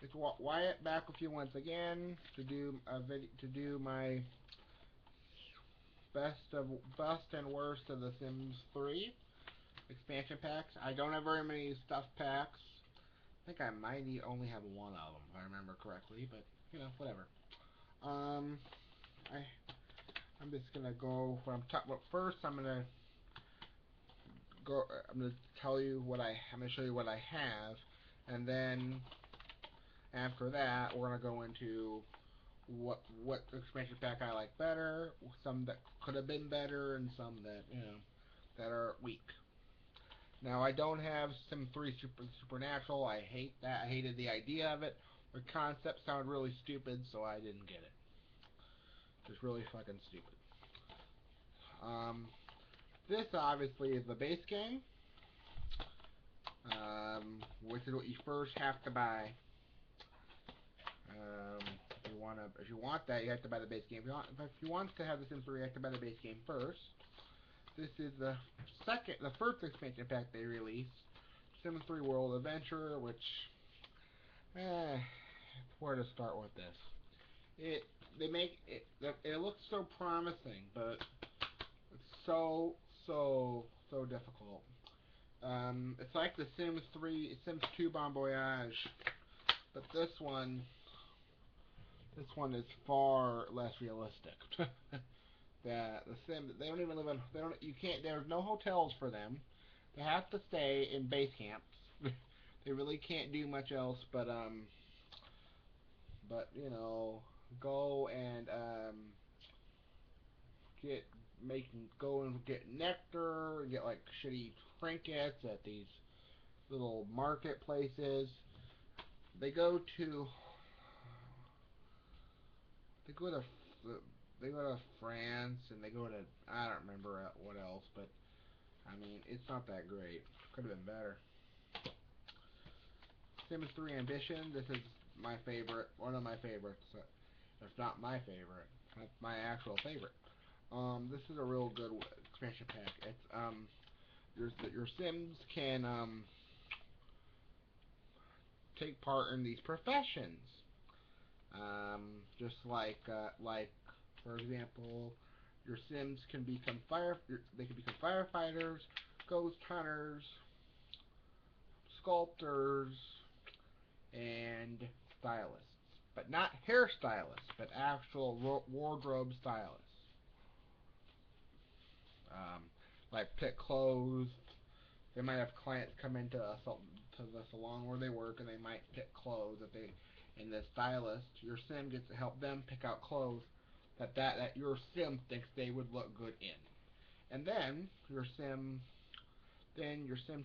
It's Wyatt back with you once again to do my best and worst of The Sims 3 expansion packs. I don't have very many stuff packs. I think I might only have one of them, if I remember correctly, but whatever. Um, I I'm just gonna go what I'm talking about first. I'm gonna tell you what I'm gonna show you what I have, and then after that we're gonna go into what expansion pack I like better, some that could have been better, and some that that are weak. Now I don't have Sim 3 Supernatural. I hate that. I hated the idea of it. The concept sounded really stupid, so I didn't get it. Just really fucking stupid. Um, this obviously is the base game, which is what you first have to buy. If you want that, you have to buy the base game. If you want to have the Sims 3, you have to buy the base game first. This is the first expansion pack they released, Sims 3 World Adventure, which, where to start with this? They make it. It looks so promising, but it's so difficult. It's like the Sims 2 Bon Voyage, but this one is far less realistic. The Sims, they don't even live in, they don't, you can't, there's no hotels for them. They have to stay in base camps. They really can't do much else but go and get go and get nectar, get like shitty trinkets at these little marketplaces. They go to they go to they go to France, and they go to, I don't remember what else, but I mean it's not that great. Could have been better. Sims 3 Ambition. This is my favorite, one of my favorites. If not my favorite, that's my actual favorite. This is a real good expansion pack. Your Sims can take part in these professions. Just like for example, your Sims can become they can become firefighters, ghost hunters, sculptors, and stylists. But not hairstylists, but actual wardrobe stylists. Um, like pick clothes. They might have clients come into the salon where they work, and they might pick clothes that they. And the stylist, your sim gets to help them pick out clothes that your sim thinks they would look good in. And then your sim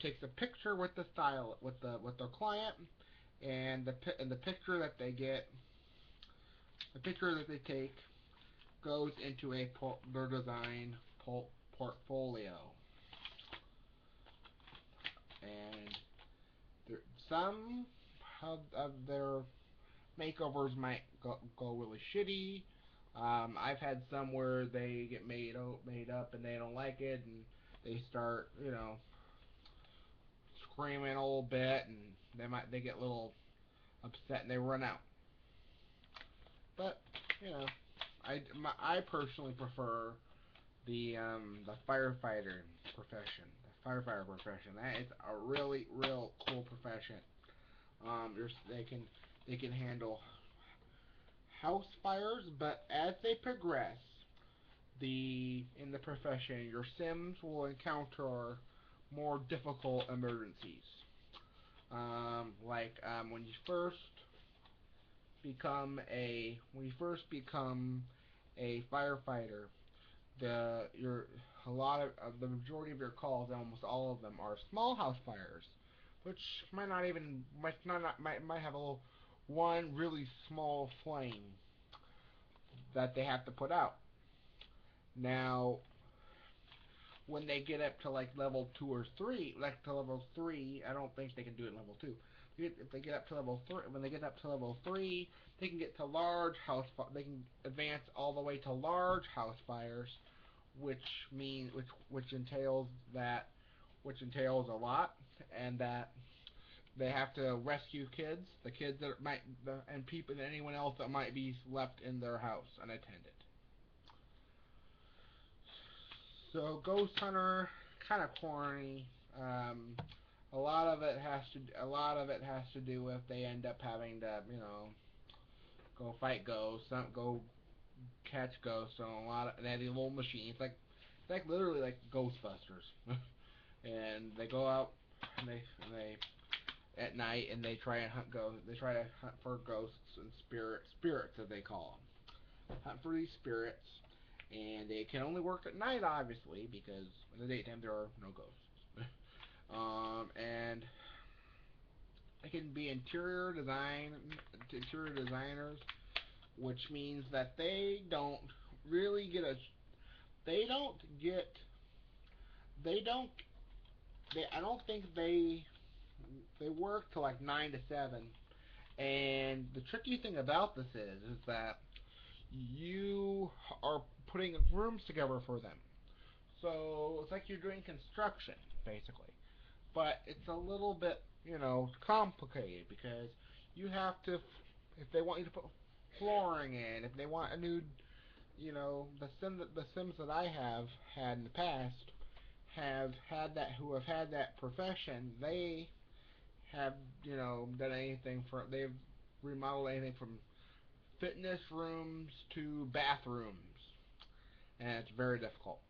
takes a picture with the style with their client, and the picture that they get, the picture that they take goes into their design portfolio. And some of their makeovers might go really shitty. I've had some where they get made up and they don't like it, and they start screaming a little bit, and they get a little upset and they run out. But you know, I personally prefer the firefighter profession. The firefighter profession. That is a really real cool profession. They can handle house fires, but as they progress, in the profession, your Sims will encounter more difficult emergencies. When you first become a firefighter, the your a lot of the majority of your calls, almost all of them, are small house fires, which might have a little one really small flame that they have to put out. Now, when they get up to like level 2 or 3, I don't think they can do it in level 2. If they get up to level 3, when they get up to level 3, they can get to large house. They can advance all the way to large house fires, which means which entails a lot, and that They have to rescue kids, the kids that might, and people, and anyone else that might be left in their house unattended. So Ghost Hunter, kind of corny. Um, a lot of it has to do with they end up having to, go fight ghosts, go catch ghosts on a lot of, they have these little machines, like literally like Ghostbusters, and they go out and they at night and they try and hunt ghosts. They try to hunt for ghosts and spirits as they call them. Hunt for these spirits, and they can only work at night, obviously, because in the daytime there are no ghosts. And they can be interior designers, which means that really get a they don't get they don't they I don't think they work till like 9 to 7. And the tricky thing about this is that you are putting rooms together for them. So it's like you're doing construction, basically. But it's a little bit, complicated because you have to, if they want you to put flooring in, if they want a new, the Sims that I have had in the past who have had that profession, they have, done anything they've remodeled anything from fitness rooms to bathrooms, and it's very difficult.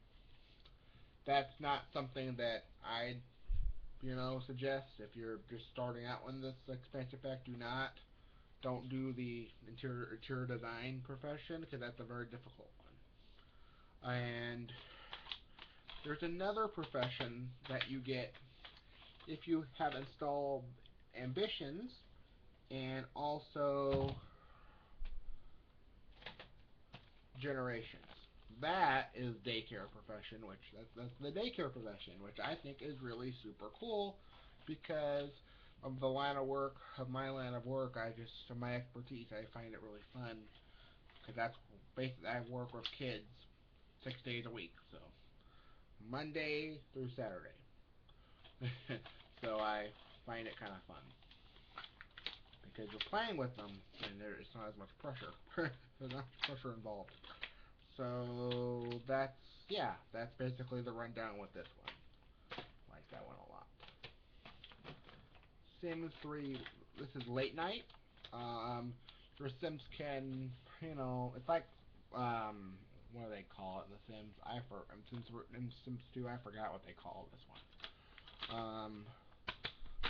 That's not something that I, suggest if you're just starting out in this expansion pack. Don't do the interior design profession because that's a very difficult one. And there's another profession that you get if you have installed ambitions and also generations. That is daycare profession, that's the daycare profession, which I think is really super cool because of my line of work. From my expertise, I find it really fun because that's basically I work with kids 6 days a week, so Monday through Saturday. So I find it kind of fun because you're playing with them and it's not as much pressure. There's not much pressure involved. So that's basically the rundown with this one. Like that one a lot. Sims 3. This is late night. Um, your Sims can, it's like what do they call it in The Sims? Since we're in Sims 2, I forgot what they call this one.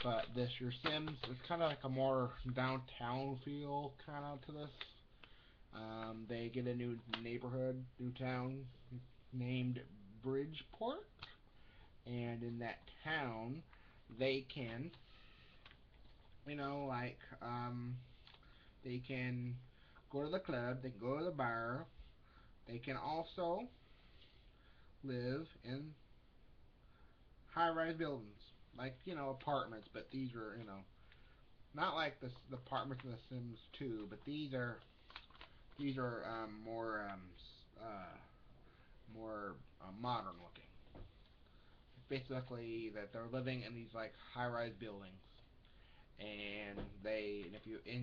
But your Sims is kind of like a more downtown feel kind of to this. They get a new new town named Bridgeport, and in that town, they can, like, they can go to the club, they can go to the bar, they can also live in high-rise buildings, like, apartments, but these are, not like the apartments in The Sims 2, but these are more modern looking. Basically, that they're living in these like high-rise buildings, and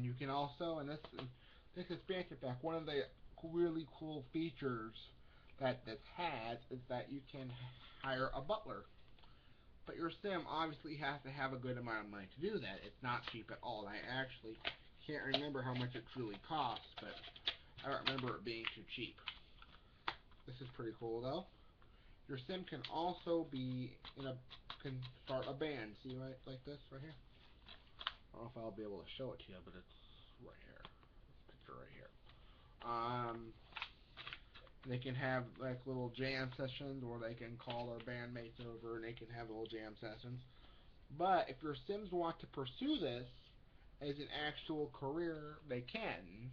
you can also, and this expansion pack, one of the really cool features that this has is that you can hire a butler. But your sim obviously has to have a good amount of money to do that. It's not cheap at all. I actually can't remember how much it truly costs, but I don't remember it being too cheap. This is pretty cool though. Your sim can also can start a band. See, right, like this right here. I don't know if I'll be able to show it to you, but it's right here. This picture right here. They can have like little jam sessions, or they can call their bandmates over and they can have little jam sessions. But if your Sims want to pursue this as an actual career, they can.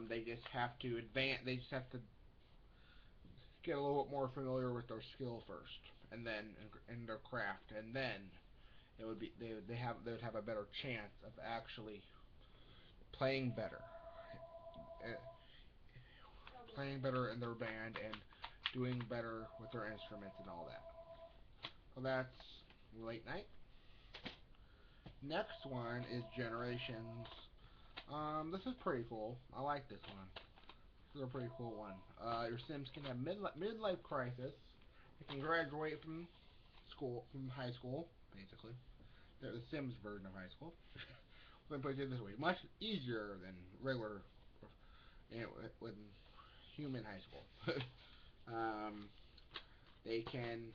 They just have to advance. They just have to get a little bit more familiar with their skill first, and then in their craft, and then it would be they would have a better chance of actually playing better, uh, playing better in their band and doing better with their instruments and all that. So that's late night. Next one is Generations. This is pretty cool. I like this one. This is a pretty cool one. Your Sims can have midlife crisis. They can graduate from from high school, basically. They're the Sims version of high school. Let me put it this way: much easier than regular, you know, with human high school. um, they can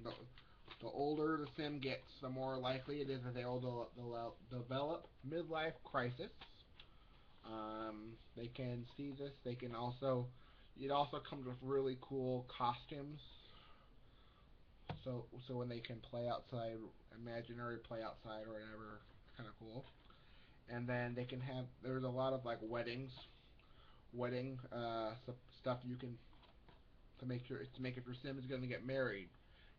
the, the older the sim gets, the more likely it is that they will develop midlife crisis. They can see this. They can also it also comes with really cool costumes. So when they can play outside, imaginary play outside or whatever, it's kind of cool. And then they can have there's a lot of like wedding stuff you can to make if your sim is going to get married.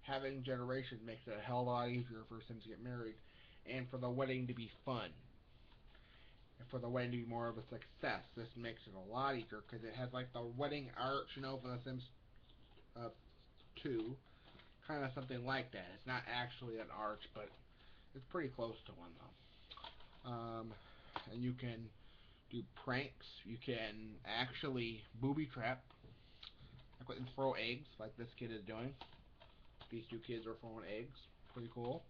Having generations makes it a hell of a lot easier for sims to get married, and for the wedding to be fun, and for the wedding to be more of a success. This makes it a lot easier because it has like the wedding arch, for the Sims uh, 2, kind of something like that. It's not actually an arch, but it's pretty close to one though. And you can do pranks. You can actually booby trap, and throw eggs like this kid is doing. These two kids are throwing eggs. Pretty cool.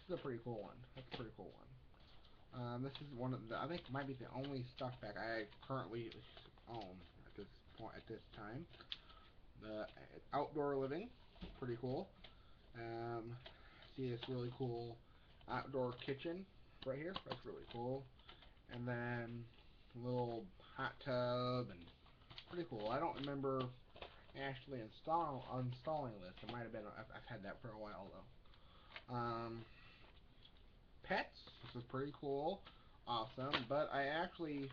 This is a pretty cool one. That's a pretty cool one. This is one of the, I think might be the only stock pack I currently own at this time. The outdoor living, pretty cool. See this really cool outdoor kitchen right here. That's really cool. And then a little hot tub and pretty cool. I don't remember actually installing this. It might have been. I've had that for a while though. Pets. This is pretty cool. Awesome. But I actually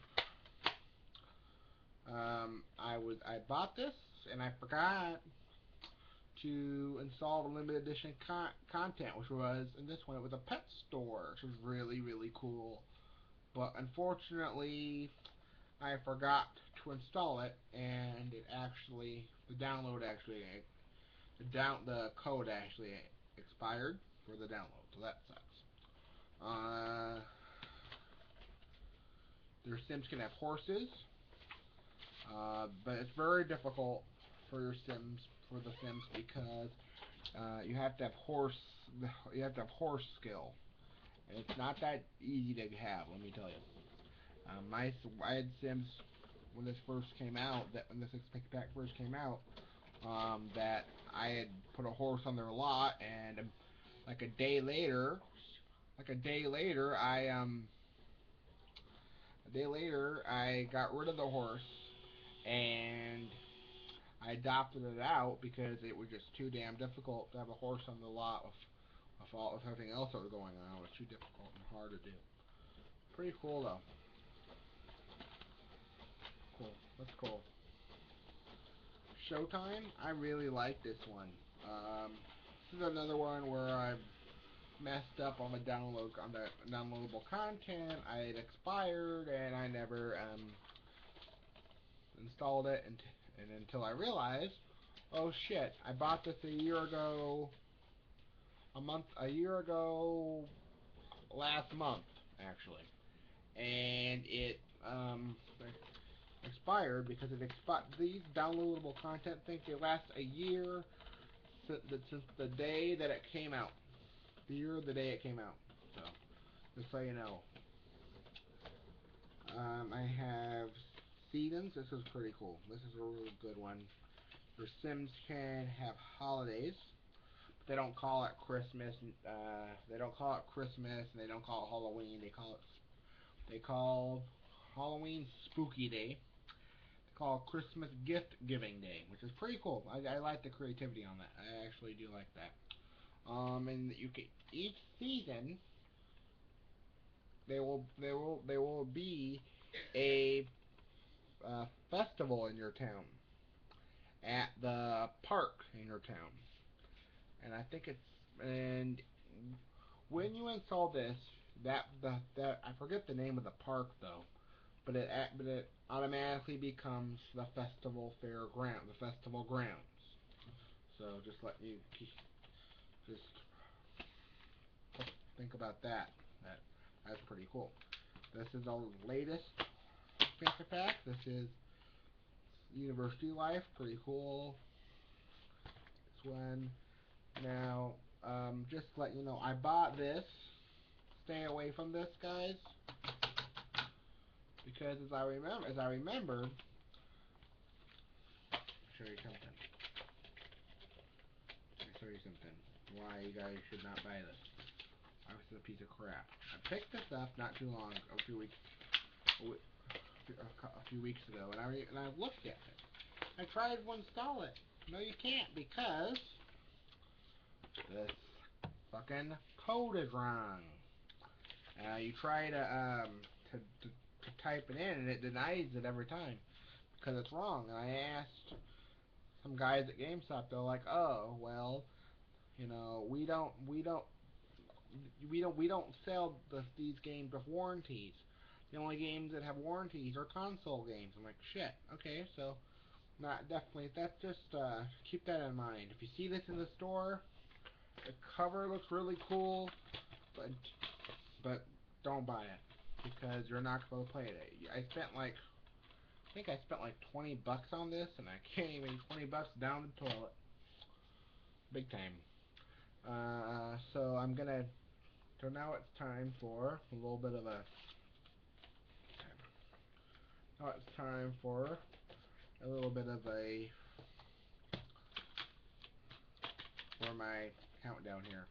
I bought this and I forgot to install the limited edition content, which was in this one. It was a pet store, which was really cool. But unfortunately, I forgot to install it, and the code actually expired for the download, so that sucks. Uh, their Sims can have horses, but it's very difficult for the Sims, because you have to have horse skill, and it's not that easy to have. Let me tell you. I had Sims when this first came out. That when this expansion pack first came out, that I had put a horse on their lot, and like a day later, like a day later, I got rid of the horse, and I adopted it out because it was just too damn difficult to have a horse on the lot with everything else that was going on. It was too difficult and hard to do. Pretty cool though. Cool. That's cool. Showtime. I really like this one. This is another one where I've messed up on the downloadable content. I had expired and I never installed it, and until I realized, oh shit, I bought this a year ago, last month actually, and it expired because these downloadable content things, they last a year since the day that it came out. The year of the day it came out. So just so you know. I have seasons. This is pretty cool. This is a really good one. Your Sims can have holidays. They don't call it Christmas. They don't call it Christmas, and they don't call it Halloween. They call Halloween Spooky Day. They call it Christmas Gift Giving Day, which is pretty cool. I like the creativity on that. I actually do like that. And you can each season there will be a festival in your town, at the park in your town, and I think it's and when you install this, that I forget the name of the park though, but it automatically becomes the festival grounds. So just let you just think about that. That's pretty cool. This is the latest expansion pack. This is University Life. Pretty cool. This one. Now, just to let you know, I bought this. Stay away from this, guys, because as I remember, show you something. Let me show you something. Why you guys should not buy this. This is a piece of crap. I picked this up not too long, a few weeks ago, and I looked at it. I tried to install it. No, you can't, because this fucking code is wrong. You try to type it in, and it denies it every time because it's wrong. And I asked some guys at GameStop. They're like, "Oh, well, we don't sell these games with warranties. The only games that have warranties are console games." I'm like, "Shit. Okay, so not definitely. That's just keep that in mind. If you see this in the store, the cover looks really cool, but don't buy it because you're not going to play it. I think I spent like $20 on this, and I can't even $20 down the toilet, big time. So now it's time for a little bit of a. Now it's time for a little bit of a for my countdown here.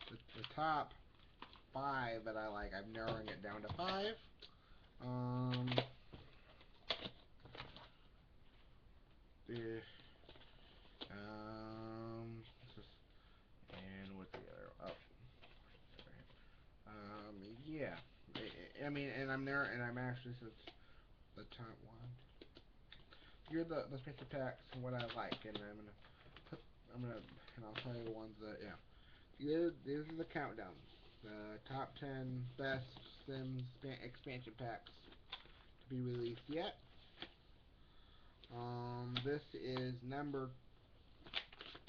The top 5 that I like, I'm narrowing it down to 5. Um, the and what's the other? Oh, yeah. I mean, and I'm there, and I'm actually the top one. Here are the special packs and what I like, and and I'll tell you the ones that These are the countdown. The top 10 best Sims expansion packs to be released yet. This is number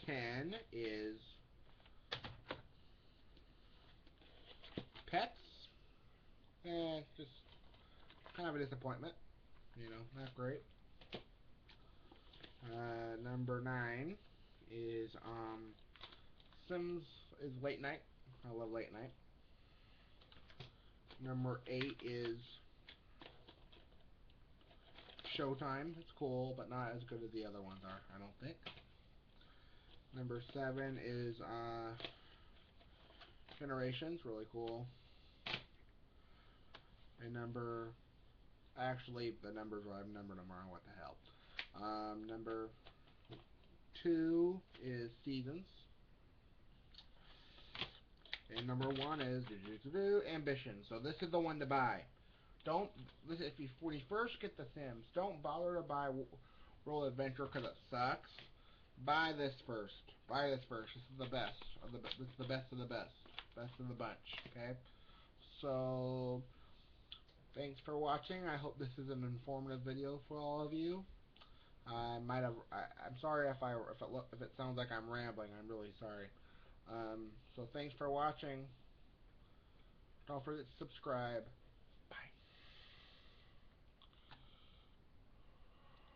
10 is Pets. Just kind of a disappointment. Not great. Number 9 is Sims is Late Night. I love Late Night. Number 8 is Showtime. It's cool, but not as good as the other ones are, I don't think. Number 7 is Generations. Really cool. And actually, the numbers, I've numbered them wrong. What the hell? Number 2 is Seasons. And number 1 is Ambition. So this is the one to buy. Don't listen. When you first get the Sims, don't bother to buy Roll Adventure because it sucks. Buy this first. Buy this first. This is the best This is the best of the best. Best of the bunch. Okay. So thanks for watching. I hope this is an informative video for all of you. I'm sorry if it sounds like I'm rambling. I'm really sorry. So thanks for watching. Don't forget to subscribe.